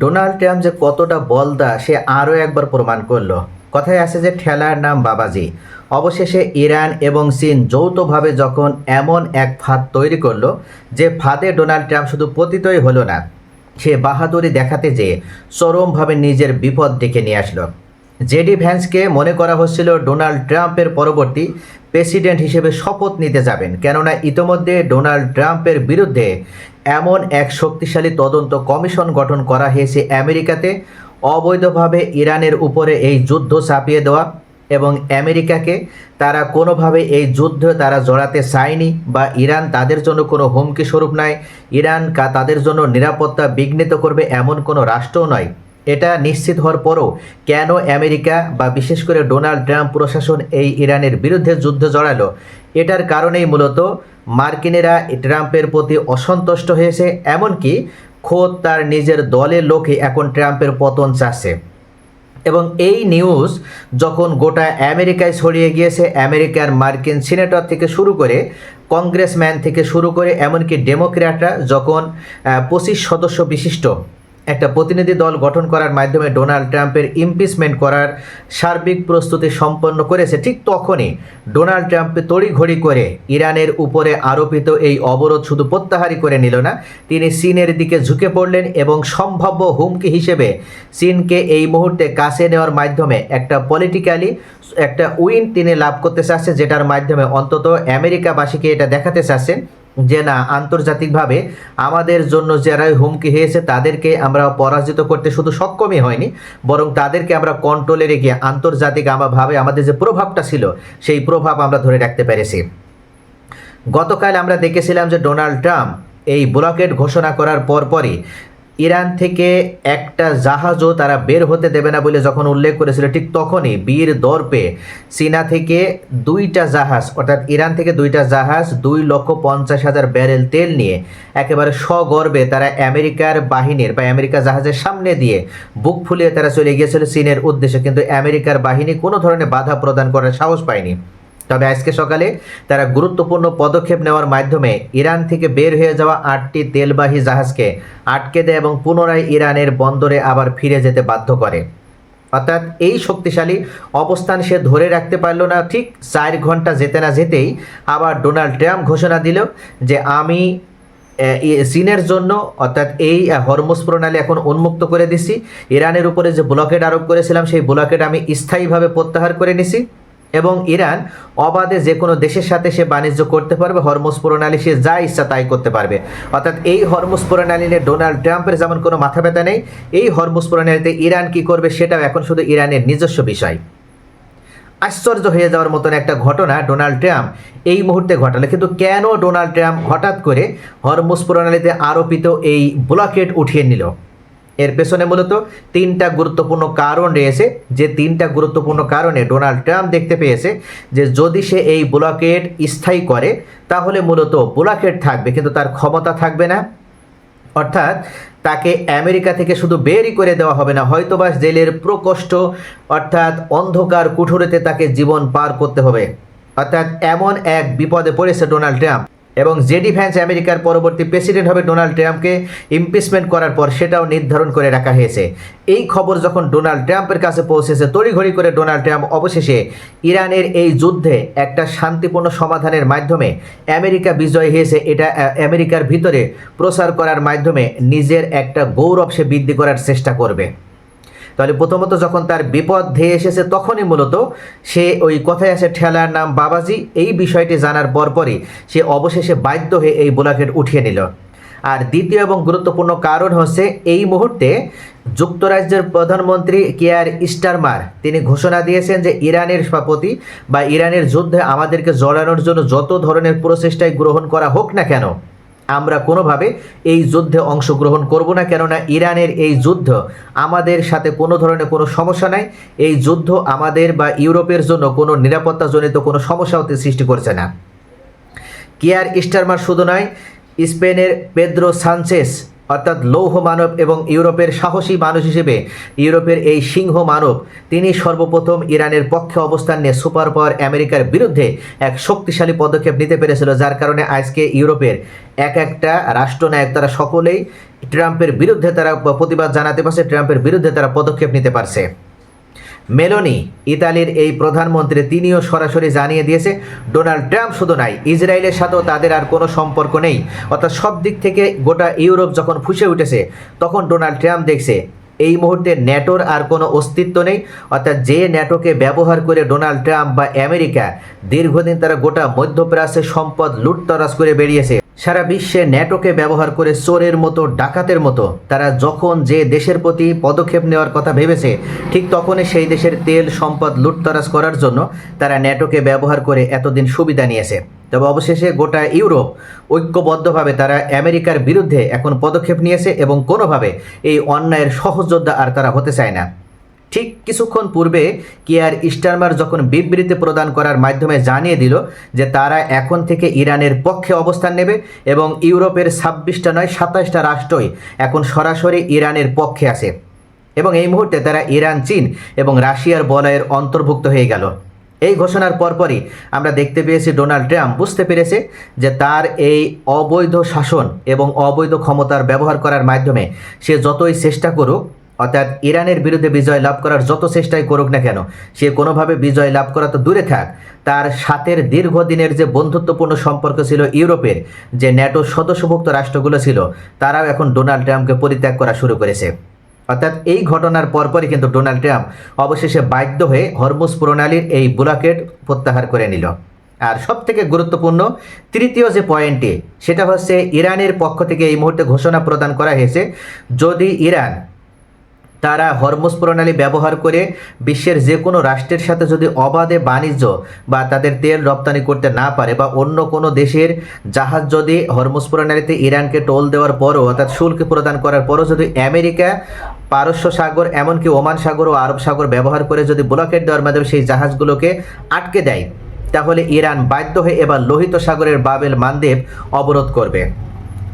Donald Trump যে কতটা বলদা সে আরও একবার প্রমাণ করলো। কথায় আছে যে ঠেলার নাম বাবাজি। অবশেষে ইরান এবং চীন যৌথভাবে যখন এমন এক ফাঁদ তৈরি করলো, যে ফাঁদে ডোনাল্ড ট্রাম্প শুধু পতিতই হলো না, সে বাহাদুরি দেখাতে যেয়ে চরমভাবে নিজের বিপদ ডেকে নিয়ে আসলো। জেডি ভ্যান্সকে মনে করা হচ্ছিল ডোনাল্ড ট্রাম্পের পরবর্তী প্রেসিডেন্ট হিসেবে শপথ নিতে যাবেন, কেননা ইতোমধ্যে ডোনাল্ড ট্রাম্পের বিরুদ্ধে এমন এক শক্তিশালী তদন্ত কমিশন গঠন করা হয়েছে আমেরিকাতে, অবৈধভাবে ইরানের উপরে এই যুদ্ধ চাপিয়ে দেওয়া এবং আমেরিকাকে তারা কোনোভাবে এই যুদ্ধে তারা জড়াতে চায়নি, বা ইরান তাদের জন্য কোনো হুমকি স্বরূপ নয়, ইরান তাদের জন্য নিরাপত্তা বিঘ্নিত করবে এমন কোনো রাষ্ট্রও নয়। এটা নিশ্চিত হওয়ার পরও কেন আমেরিকা বা বিশেষ করে ডোনাল্ড ট্রাম্প প্রশাসন এই ইরানের বিরুদ্ধে যুদ্ধে জড়ালো, এটার কারণেই মূলত মার্কিনেরা ট্রাম্পের প্রতি অসন্তুষ্ট হয়েছে। এমনকি খোদ তার নিজের দলের লোকই এখন ট্রাম্পের পতন চাচ্ছে। এবং এই নিউজ যখন গোটা আমেরিকায় ছড়িয়ে গিয়েছে, আমেরিকার মার্কিন সিনেটর থেকে শুরু করে কংগ্রেসম্যান থেকে শুরু করে এমনকি ডেমোক্র্যাটরা যখন 25 সদস্য বিশিষ্ট একটা প্রতিনিধি দল গঠন করার মাধ্যমে ডোনাল্ড ট্রাম্পের ইমপিচমেন্ট করার সার্বিক প্রস্তুতি সম্পন্ন করেছে, ঠিক তখনই ডোনাল্ড ট্রাম্প তড়িঘড়ি করে ইরানের উপরে আরোপিত এই অবরোধ শুধু প্রত্যাহারই করে নিল না, তিনি চীনের দিকে ঝুঁকে পড়লেন এবং সম্ভাব্য হুমকি হিসেবে চীনকে এই মুহূর্তে কাছে নেওয়ার মাধ্যমে একটা পলিটিক্যালি একটা উইন তিনি লাভ করতে চাচ্ছে, যেটার মাধ্যমে অন্তত আমেরিকাবাসীকে এটা দেখাতে চাচ্ছেন যে না, আন্তর্জাতিকভাবে আমাদের জন্য যারা হুমকি হয়েছে তাদেরকে আমরা পরাজিত করতে শুধু সক্ষমই হয়নি, বরং তাদেরকে আমরা কন্ট্রোলে রেখে আন্তর্জাতিক ভাবে আমাদের যে প্রভাবটা ছিল সেই প্রভাব আমরা ধরে রাখতে পেরেছি। গতকাল আমরা দেখেছিলাম যে ডোনাল্ড ট্রাম্প এই ব্লকেড ঘোষণা করার পরপরই ইরান থেকে একটা জাহাজও তারা বের হতে দেবে না বলে যখন উল্লেখ করেছিল, ঠিক তখনই বীর দর্পে চীনা থেকে 2টা জাহাজ, অর্থাৎ ইরান থেকে 2টা জাহাজ 2,50,000 ব্যারেল তেল নিয়ে একেবারে সগর্বে তারা আমেরিকার বাহিনীর বা আমেরিকা জাহাজের সামনে দিয়ে বুক ফুলিয়ে তারা চলে গিয়েছিল চীনের উদ্দেশ্যে, কিন্তু আমেরিকার বাহিনী কোনো ধরনের বাধা প্রদান করার সাহস পায়নি। তবে আজকে সকালে তারা গুরুত্বপূর্ণ পদক্ষেপ নেওয়ার মাধ্যমে ইরান থেকে বের হয়ে যাওয়া 8টি তেলবাহী জাহাজকে আটকে দেয় এবং পুনরায় ইরানের বন্দরে আবার ফিরে যেতে বাধ্য করে। অর্থাৎ এই শক্তিশালী অবস্থান সে ধরে রাখতে পারল না। ঠিক 4 ঘন্টা যেতে না যেতেই আবার ডোনাল্ড ট্রাম্প ঘোষণা দিল যে আমি চীনের জন্য অর্থাৎ এই হরমুজ প্রণালী এখন উন্মুক্ত করে দিছি, ইরানের উপরে যে ব্লকেড আরোপ করেছিলাম সেই ব্লকেড আমি স্থায়ীভাবে প্রত্যাহার করে নিছি এবং ইরান অবাধে যে কোনো দেশের সাথে সে বাণিজ্য করতে পারবে, হরমুজ প্রণালী সে যা ইচ্ছা তাই করতে পারবে। অর্থাৎ এই হরমুজ প্রণালী নিয়ে ডোনাল্ড ট্রাম্পের যেমন কোনো মাথা ব্যথা নেই, এই হরমুজ প্রণালীতে ইরান কি করবে সেটাও এখন শুধু ইরানের নিজস্ব বিষয়। আশ্চর্য হয়ে যাওয়ার মতন একটা ঘটনা ডোনাল্ড ট্রাম্প এই মুহূর্তে ঘটালো। কিন্তু কেন ডোনাল্ড ট্রাম্প হঠাৎ করে হরমুজ প্রণালীতে আরোপিত এই ব্লকেড উঠিয়ে নিল, এর পেছনে মূলত 3টা গুরুত্বপূর্ণ কারণ রয়েছে। যে 3টা গুরুত্বপূর্ণ কারণে ডোনাল্ড ট্রাম্প দেখতে পেয়েছে যে যদি সে এই ব্লকেড স্থায়ী করে তাহলে মূলত ব্লকেড থাকবে কিন্তু তার ক্ষমতা থাকবে না। অর্থাৎ তাকে আমেরিকা থেকে শুধু বেরই করে দেওয়া হবে না, হয়তোবা জেলের প্রকোষ্ঠ অর্থাৎ অন্ধকার কুঠুরিতে তাকে জীবন পার করতে হবে। অর্থাৎ এমন এক বিপদে পড়েছে ডোনাল্ড ট্রাম্প। এবং জেডি ভ্যান্স আমেরিকার পরবর্তী প্রেসিডেন্ট হবে ডোনাল্ড ট্রাম্পকে ইমপিচমেন্ট করার পর সেটাও নির্ধারণ করে রাখা হয়েছে। এই খবর যখন ডোনাল্ড ট্রাম্পের কাছে পৌঁছেছে, তড়িঘড়ি করে ডোনাল্ড ট্রাম্প অবশেষে ইরানের এই যুদ্ধে একটা শান্তিপূর্ণ সমাধানের মাধ্যমে আমেরিকা বিজয় হয়েছে এটা আমেরিকার ভিতরে প্রচার করার মাধ্যমে নিজের একটা গৌরব সে বৃদ্ধি করার চেষ্টা করবে। তাহলে প্রথমত যখন তার বিপদ ধেয়ে এসেছে তখনই মূলত সে ওই কথায় আছে ঠেলার নাম বাবাজি, এই বিষয়টি জানার পরপরই সে অবশেষে বাধ্য হয়ে এই ব্লকেড উঠিয়ে নিল। আর দ্বিতীয় এবং গুরুত্বপূর্ণ কারণ হচ্ছে এই মুহূর্তে যুক্তরাজ্যের প্রধানমন্ত্রী কিয়ার স্টারমার তিনি ঘোষণা দিয়েছেন যে ইরানের প্রতি বা ইরানের যুদ্ধে আমাদেরকে জড়ানোর জন্য যত ধরনের প্রচেষ্টাই গ্রহণ করা হোক না কেন, আমরা কোনোভাবে এই যুদ্ধে অংশগ্রহণ করব না, কেননা ইরানের এই যুদ্ধ আমাদের সাথে কোনো ধরনের কোনো সমস্যা নাই, এই যুদ্ধ আমাদের বা ইউরোপের জন্য কোনো নিরাপত্তাজনিত কোনো সমস্যা হতে সৃষ্টি করছে না। কিয়ার স্টারমার শুধু নয়, স্পেনের পেদ্রো সানচেস অর্থাৎ লৌহ মানব এবং ইউরোপের সাহসী মানুষ হিসেবে ইউরোপের এই সিংহ মানব, তিনি সর্বপ্রথম ইরানের পক্ষে অবস্থান নিয়ে সুপার পাওয়ার আমেরিকার বিরুদ্ধে এক শক্তিশালী পদক্ষেপ নিতে পেরেছিল, যার কারণে আজকে ইউরোপের এক একটা রাষ্ট্রনায়ক তারা সকলেই ট্রাম্পের বিরুদ্ধে তারা প্রতিবাদ জানাতে পারছে, ট্রাম্পের বিরুদ্ধে তারা পদক্ষেপ নিতে পারছে। মেলোনি, ইতালির এই প্রধানমন্ত্রী, তিনিও সরাসরি জানিয়ে দিয়েছে ডোনাল্ড ট্রাম্প শুধু নাই, ইসরায়েলের সাথেও তাদের আর কোনো সম্পর্ক নেই। অর্থাৎ সব দিক থেকে গোটা ইউরোপ যখন ফুঁসে উঠেছে, তখন ডোনাল্ড ট্রাম্প দেখছে এই মুহূর্তে ন্যাটোর আর কোনো অস্তিত্ব নেই। অর্থাৎ যে ন্যাটোকে ব্যবহার করে ডোনাল্ড ট্রাম্প বা আমেরিকা দীর্ঘদিন তারা গোটা মধ্যপ্রাচ্যের সম্পদ লুটতরাজ করে বেরিয়েছে, সারা বিশ্বে ন্যাটোকে ব্যবহার করে চোরের মতো, ডাকাতের মতো তারা যখন যে দেশের প্রতি পদক্ষেপ নেওয়ার কথা ভেবেছে, ঠিক তখনই সেই দেশের তেল সম্পদ লুটতরাজ করার জন্য তারা ন্যাটোকে ব্যবহার করে এতদিন সুবিধা নিয়েছে। তবে অবশেষে গোটা ইউরোপ ঐক্যবদ্ধভাবে তারা আমেরিকার বিরুদ্ধে এখন পদক্ষেপ নিয়েছে এবং কোনোভাবে এই অন্যায়ের সহযোদ্ধা আর তারা হতে চায় না। ঠিক কিছুক্ষণ পূর্বে কিয়ার স্টারমার যখন বিবৃতি প্রদান করার মাধ্যমে জানিয়ে দিল যে তারা এখন থেকে ইরানের পক্ষে অবস্থান নেবে এবং ইউরোপের 26টা নয় 27টা রাষ্ট্রই এখন সরাসরি ইরানের পক্ষে আছে এবং এই মুহূর্তে তারা ইরান, চীন এবং রাশিয়ার বলয়ের অন্তর্ভুক্ত হয়ে গেল। এই ঘোষণার পরপরই আমরা দেখতে পেয়েছি ডোনাল্ড ট্রাম্প বুঝতে পেরেছে যে তার এই অবৈধ শাসন এবং অবৈধ ক্ষমতার ব্যবহার করার মাধ্যমে সে যতই চেষ্টা করুক, অর্থাৎ ইরানের বিরুদ্ধে বিজয় লাভ করার যত চেষ্টাই করুক না কেন, সে কোনোভাবে বিজয় লাভ করা তো দূরে থাক, তার সাথের দীর্ঘদিনের যে বন্ধুত্বপূর্ণ সম্পর্ক ছিল ইউরোপের, যে ন্যাটো সদস্যভুক্ত রাষ্ট্রগুলো ছিল, তারাও এখন ডোনাল্ড ট্রাম্পকে পরিত্যাগ করা শুরু করেছে। অর্থাৎ এই ঘটনার পরপরই কিন্তু ডোনাল্ড ট্রাম্প অবশেষে বাধ্য হয়ে হরমুজ প্রণালীর এই ব্লকেড প্রত্যাহার করে নিল। আর সবথেকে গুরুত্বপূর্ণ তৃতীয় যে পয়েন্টটি, সেটা হচ্ছে ইরানের পক্ষ থেকে এই মুহূর্তে ঘোষণা প্রদান করা হয়েছে, যদি ইরান তারা হরমুজ প্রণালী ব্যবহার করে বিশ্বের যে কোনো রাষ্ট্রের সাথে যদি অবাধে বাণিজ্য বা তাদের তেল রপ্তানি করতে না পারে, বা অন্য কোনো দেশের জাহাজ যদি হরমুজ প্রণালীতে ইরানকে টোল দেওয়ার পরও, অর্থাৎ শুল্ক প্রদান করার পরও যদি আমেরিকা পারস্য সাগর, এমনকি ওমান সাগর ও আরব সাগর ব্যবহার করে যদি ব্লকেট দেওয়ার মাধ্যমে সেই জাহাজগুলোকে আটকে দেয়, তাহলে ইরান বাধ্য হয়ে এবার লোহিত সাগরের বাবেল মানদেব অবরোধ করবে।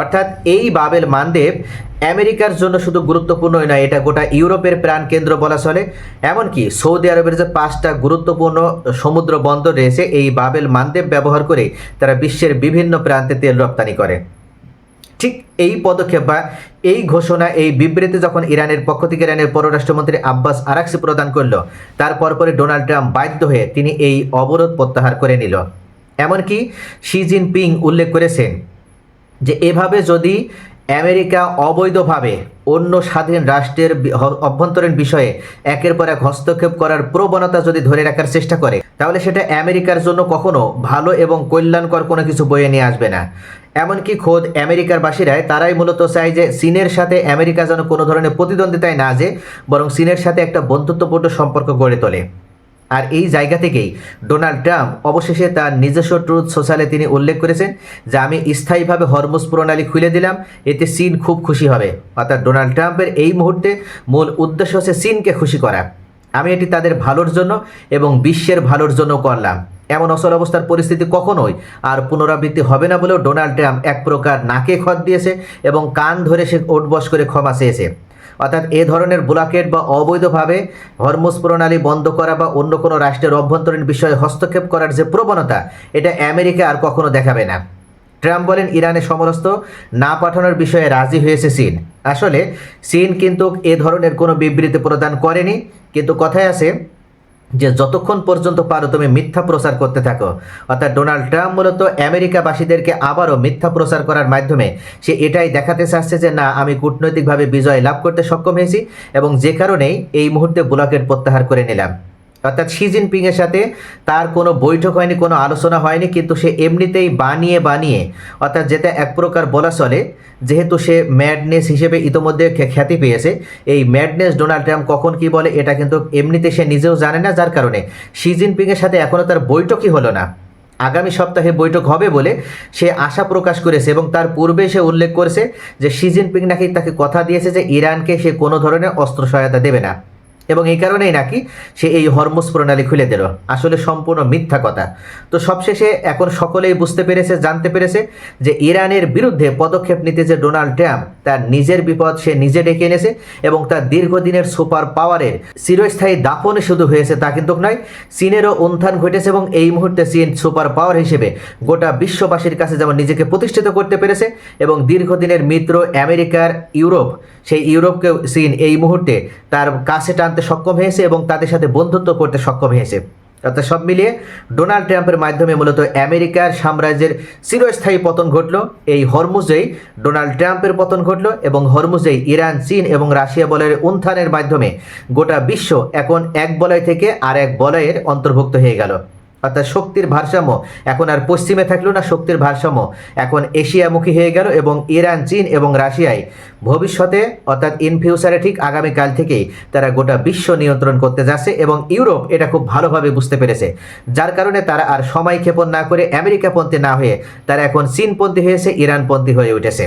অর্থাৎ এই বাবেল মানদেব আমেরিকার জন্য শুধু গুরুত্বপূর্ণই নয়, এটা গোটা ইউরোপের প্রাণকেন্দ্র বলা চলে। এমনকি সৌদি আরবের যে 5টা গুরুত্বপূর্ণ সমুদ্র বন্দর রয়েছে, এই বাবেল মানদেব ব্যবহার করে তারা বিশ্বের বিভিন্ন প্রান্তে তেল রপ্তানি করে। ঠিক এই পদক্ষেপ বা এই ঘোষণা, এই বিবৃতি যখন ইরানের পক্ষ থেকে ইরানের পররাষ্ট্রমন্ত্রী আব্বাস আরাকচি প্রদান করলো, তারপর পরে ডোনাল্ড ট্রাম্প বাধ্য হয়ে তিনি এই অবরোধ প্রত্যাহার করে নিল। এমনকি শি জিনপিং উল্লেখ করেছেন যে এভাবে যদি আমেরিকা অবৈধভাবে অন্য স্বাধীন রাষ্ট্রের অভ্যন্তরীণ বিষয়ে একের পর এক হস্তক্ষেপ করার প্রবণতা যদি ধরে রাখার চেষ্টা করে, তাহলে সেটা আমেরিকার জন্য কখনো ভালো এবং কল্যাণকর কোনো কিছু বয়ে নিয়ে আসবে না। এমনকি খোদ আমেরিকার বাসীরাই তারাই মূলত চায় যে চীনের সাথে আমেরিকা যেন কোনো ধরনের প্রতিদ্বন্দ্বিতায় না যায়, বরং চীনের সাথে একটা বন্ধুত্বপূর্ণ সম্পর্ক গড়ে তোলে। আর এই জায়গা থেকেই ডোনাল্ড ট্রাম্প অবশেষে তার নিজস্ব ট্রুথ সোশ্যালে তিনি উল্লেখ করেছেন যে আমি স্থায়ীভাবে হরমুজ প্রণালী খুলে দিলাম, এতে চীন খুব খুশি হবে। অর্থাৎ ডোনাল্ড ট্রাম্পের এই মুহূর্তে মূল উদ্দেশ্য হচ্ছে চীনকে খুশি করা। আমি এটি তাদের ভালোর জন্য এবং বিশ্বের ভালোর জন্য করলাম। এমন অচল অবস্থার পরিস্থিতি কখনোই আর পুনরাবৃত্তি হবে না বলেও ডোনাল্ড ট্রাম্প এক প্রকার নাকে খত দিয়েছে এবং কান ধরে সে ওঠবস করে ক্ষমা চেয়েছে। অর্থাৎ এ ধরনের ব্লকেট বা অবৈধভাবে হরমুজ প্রণালী বন্ধ করা বা অন্য কোনো রাষ্ট্রের অভ্যন্তরীণ বিষয়ে হস্তক্ষেপ করার যে প্রবণতা, এটা আমেরিকা আর কখনো দেখাবে না। ট্রাম্প বলেন ইরানে সমরস্ত না পাঠানোর বিষয়ে রাজি হয়েছে চীন। আসলে চীন কিন্তু এ ধরনের কোনো বিবৃতি প্রদান করেনি, কিন্তু কথায় আছে যে যতক্ষণ পর্যন্ত পারো তুমি মিথ্যা প্রচার করতে থাকো। অর্থাৎ ডোনাল্ড ট্রাম্প মূলত আমেরিকাবাসীদেরকে আবারও মিথ্যা প্রচার করার মাধ্যমে সে এটাই দেখাতে চাচ্ছে যে না, আমি কূটনৈতিকভাবে বিজয় লাভ করতে সক্ষম হয়েছি এবং যে কারণেই এই মুহূর্তে ব্লকেট প্রত্যাহার করে নিলাম। অর্থাৎ শি জিনপিংয়ের সাথে তার কোনো বৈঠক হয়নি, কোনো আলোচনা হয়নি, কিন্তু সে এমনিতেই বানিয়ে অর্থাৎ যেটা এক প্রকার বলা চলে, যেহেতু সে ম্যাডনেস হিসেবে ইতোমধ্যে খ্যাতি পেয়েছে, এই ম্যাডনেস ডোনাল্ড ট্রাম্প কখন কি বলে এটা কিন্তু এমনিতে সে নিজেও জানে না, যার কারণে শি জিনপিংয়ের সাথে এখনও তার বৈঠকই হলো না। আগামী সপ্তাহে বৈঠক হবে বলে সে আশা প্রকাশ করেছে এবং তার পূর্বে সে উল্লেখ করেছে যে শি জিনপিং নাকি তাকে কথা দিয়েছে যে ইরানকে সে কোনো ধরনের অস্ত্র সহায়তা দেবে না। এবং এই কারণেই নাকি সে এই হরমুজ প্রণালী খুলে দিল। আসলে সম্পূর্ণ মিথ্যা কথা। তো সবশেষে এখন সকলেই বুঝতে পেরেছে, জানতে পেরেছে যে ইরানের বিরুদ্ধে পদক্ষেপ নিতে যে ডোনাল্ড ট্রাম্প তার নিজের বিপদ সে নিজে ডেকে এনেছে এবং তার দীর্ঘদিনের সুপার পাওয়ারের চিরস্থায়ী দাপনে শুধু হয়েছে তা কিন্তু নয়, চীনেরও উত্থান ঘটেছে এবং এই মুহূর্তে চীন সুপার পাওয়ার হিসেবে গোটা বিশ্ববাসীর কাছে যেমন নিজেকে প্রতিষ্ঠিত করতে পেরেছে এবং দীর্ঘদিনের মিত্র আমেরিকার ইউরোপ, সেই ইউরোপকে চীন এই মুহূর্তে তার কাছে টানতে সক্ষম হয়েছে এবং তাদের সাথে বন্ধুত্ব করতে সক্ষম হয়েছে। অর্থাৎ সব মিলিয়ে ডোনাল্ড ট্রাম্পের মাধ্যমে মূলত আমেরিকার সাম্রাজ্যের চিরস্থায়ী পতন ঘটল, এই হরমুজেই ডোনাল্ড ট্রাম্পের পতন ঘটল এবং হরমুজেই ইরান, চীন এবং রাশিয়া বলয়ের উত্থানের মাধ্যমে গোটা বিশ্ব এখন এক বলয় থেকে আর এক বলয়ের অন্তর্ভুক্ত হয়ে গেল। অর্থাৎ শক্তির ভারসাম্য এখন আর পশ্চিমে থাকলো না, শক্তির ভারসাম্য এখন এশিয়ামুখী হয়ে গেল এবং ইরান, চীন এবং রাশিয়ায় ভবিষ্যতে অর্থাৎ ইন ফিউচারে ঠিক আগামীকাল থেকেই তারা গোটা বিশ্ব নিয়ন্ত্রণ করতে যাচ্ছে এবং ইউরোপ এটা খুব ভালোভাবে বুঝতে পেরেছে, যার কারণে তারা আর সময় ক্ষেপণ না করে আমেরিকাপন্থী না হয়ে তারা এখন চীনপন্থী হয়েছে, ইরানপন্থী হয়ে উঠেছে।